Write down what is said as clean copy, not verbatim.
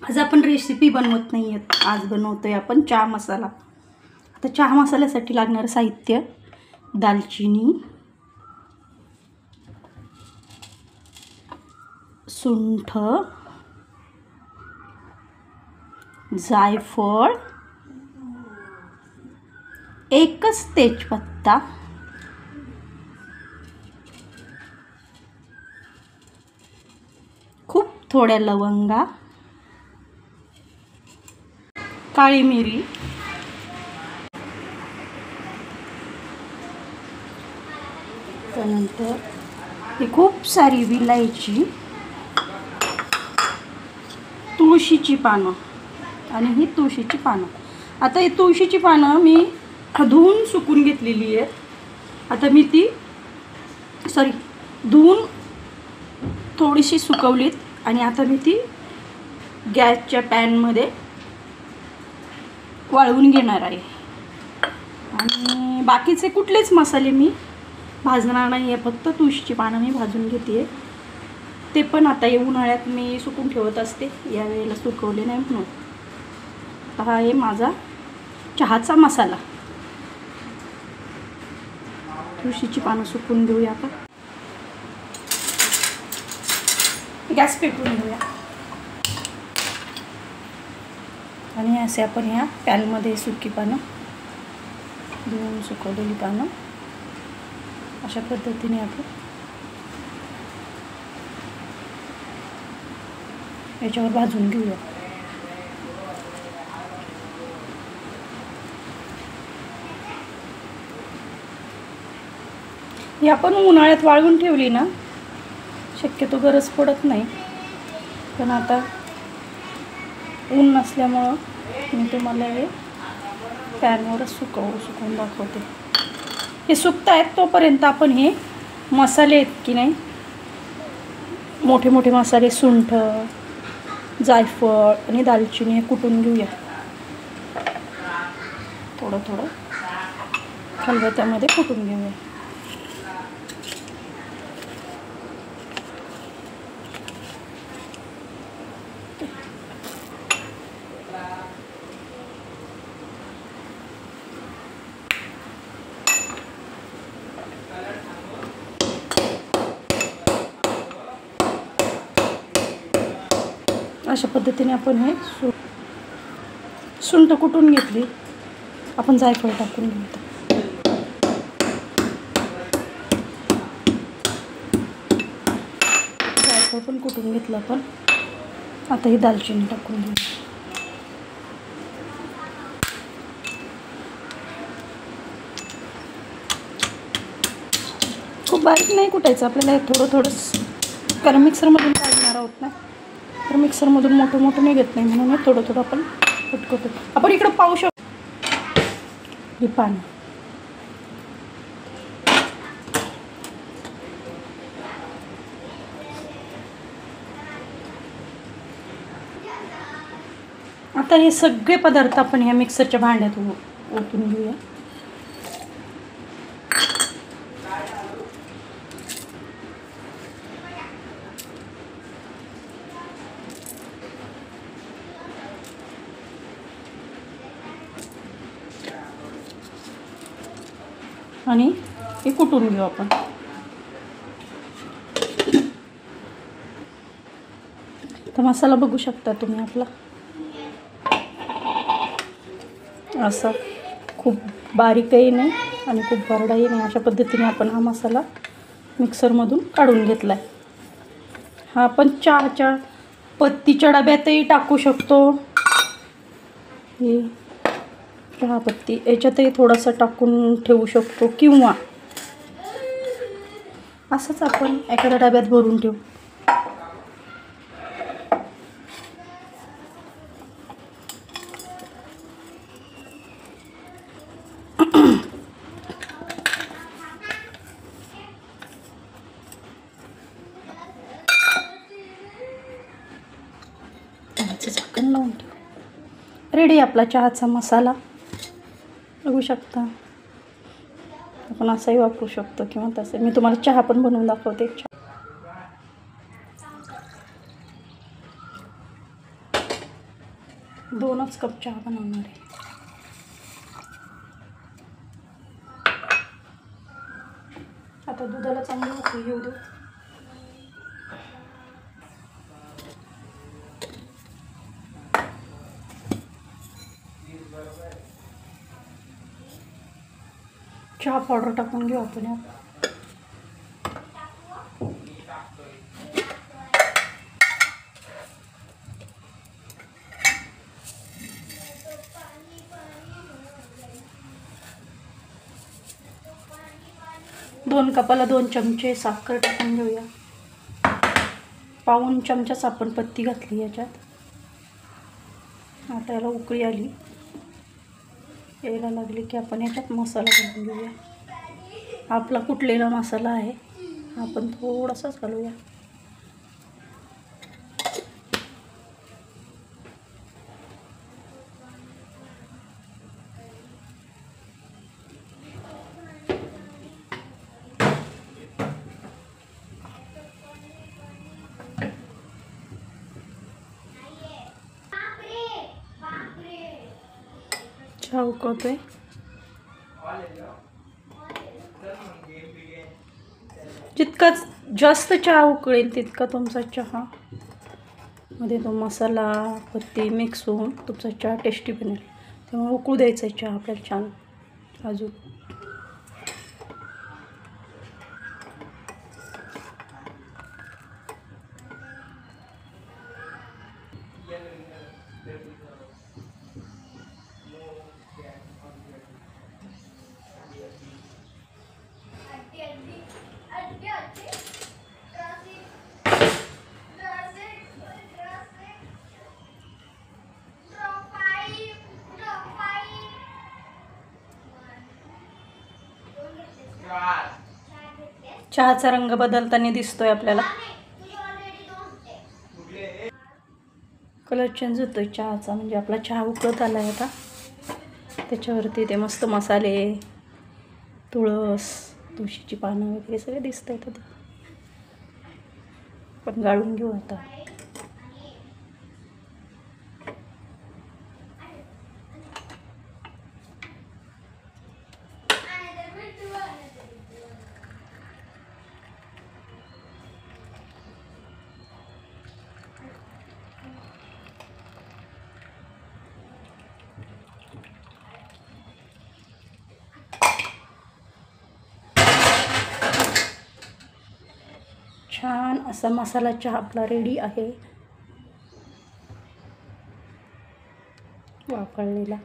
आज आपण रेसिपी बनवत नाही आहेत, आज बनवतोय आपण चहा मसाला। आता चहा मसाल्यासाठी लागणारं साहित्य: दालचिनी, सुंठ, जायफळ, एकच तेजपत्ता, खूप थोड्या लवंगा, काळी मिरी, त्यानंतर ही खूप सारी विलायची, तुळशीची पानं आणि ही तुळशीची पानं। आता ही तुळशीची पानं मी धुवून सुकून घेतलेली आहेत। आता मी ती धुवून थोडीशी सुकवलीत आणि आता मी ती गॅसच्या पॅनमध्ये वाळवून घेणार आहे। आणि बाकीचे कुठलेच मसाले मी भाजणार नाही आहे, फक्त तुळशीची पानं मी भाजून घेते। ते पण आता या उन्हाळ्यात मी सुकून ठेवत असते, यावेळेला सुकवले नाही म्हणून। हा आहे माझा चहाचा मसाला। तुळशीची पानं सुकून घेऊया आपण। गॅस पेटवून घेऊया आणि असे आपण ह्या पॅनमध्ये सुकी पानं धुवून सुकवलेली पानं अशा पद्धतीने आपण याच्यावर भाजून घेऊया। ही आपण उन्हाळ्यात वाळवून ठेवली ना, शक्यतो गरज पडत नाही, पण आता ऊन नसल्यामुळं मी तुम्हाला हे पॅनवरच सुकवून दाखवते। हे सुकतायत तोपर्यंत आपण हे मसाले आहेत की नाही, मोठे मोठे मसाले सुंठ, जायफळ आणि दालचिनी हे कुटून घेऊया। थोडं थोडं खलबत्त्यामध्ये कुटून घेऊया। अशा पद्धतीने आपण हे सुंठ कुटून घेतली, आपण जायफळ टाकून घेऊ। जायफळ पण कुटून घेतलं आपण, आता ही दालचिनी टाकून घेऊ। खूप बारीक नाही कुटायचं आपल्याला, थोडं थोडं, कारण मिक्सरमधून काढणार आहोत ना, तर मिक्सरमधून मोठं मोठं निघत नाही, म्हणून थोडं थोडं आपण कुटकुट। आपण इकडं पाहू शकतो ही पानं। आता हे सगळे पदार्थ आपण ह्या मिक्सरच्या भांड्यात ओतून घेऊया। आणि हे कुटून घेऊ आपण। तर मसाला बघू शकता तुम्ही आपला, असं खूप बारीकही नाही आणि खूप भरडाही नाही, अशा पद्धतीने आपण हा मसाला मिक्सरमधून काढून घेतला आहे। हा आपण चहाच्या पत्तीच्या डब्यातही टाकू शकतो, हे चहापत्ती याच्यातही थोडासा टाकून ठेवू शकतो, किंवा असंच आपण एखाद्या डब्यात भरून ठेवू। झाकण लावून ठेवू। रेडी आपला चहाचा मसाला, बघू शकता। आपण असाही वापरू शकतो किंवा तसे, मी तुम्हाला चहा पण बनवून दाखवते। 2च कप चहा बनवणार आहे. आता दुधाला चांगली उकळी येऊ देऊ. चहा पावडर टाकून घेऊ आपण यात. दोन कपाला 2 चमचे साखर टाकून घेऊया. पाऊण चमचाच आपण पत्ती घातली याच्यात. आता याला उकळी आली, यायला लागली की आपण याच्यात मसाला घालून घेऊया. आपला कुटलेला मसाला आहे, आपण थोडासाच घालूया. चहा उकळतोय. जितका जास्त चहा उकळेल तितका तुमचा चहा मध्ये तो मसाला पत्ती मिक्स होऊन तुमचा चहा टेस्टी बनेल. त्यामुळे उकळू द्यायचा चहा आपल्याला छान अजून. चहाचा रंग बदलताना दिसतोय आपल्याला. कलर चेंज होतोय चहाचा, म्हणजे आपला चहा उकळत आलाय आता. त्याच्यावरती ते मस्त मसाले, तुळस, तुळशीची पानं वगैरे सगळे दिसत आहेत. आता पण गाळून घेऊ आता. छान असा मसाला चहा आपला रेडी आहे, वापरलेला.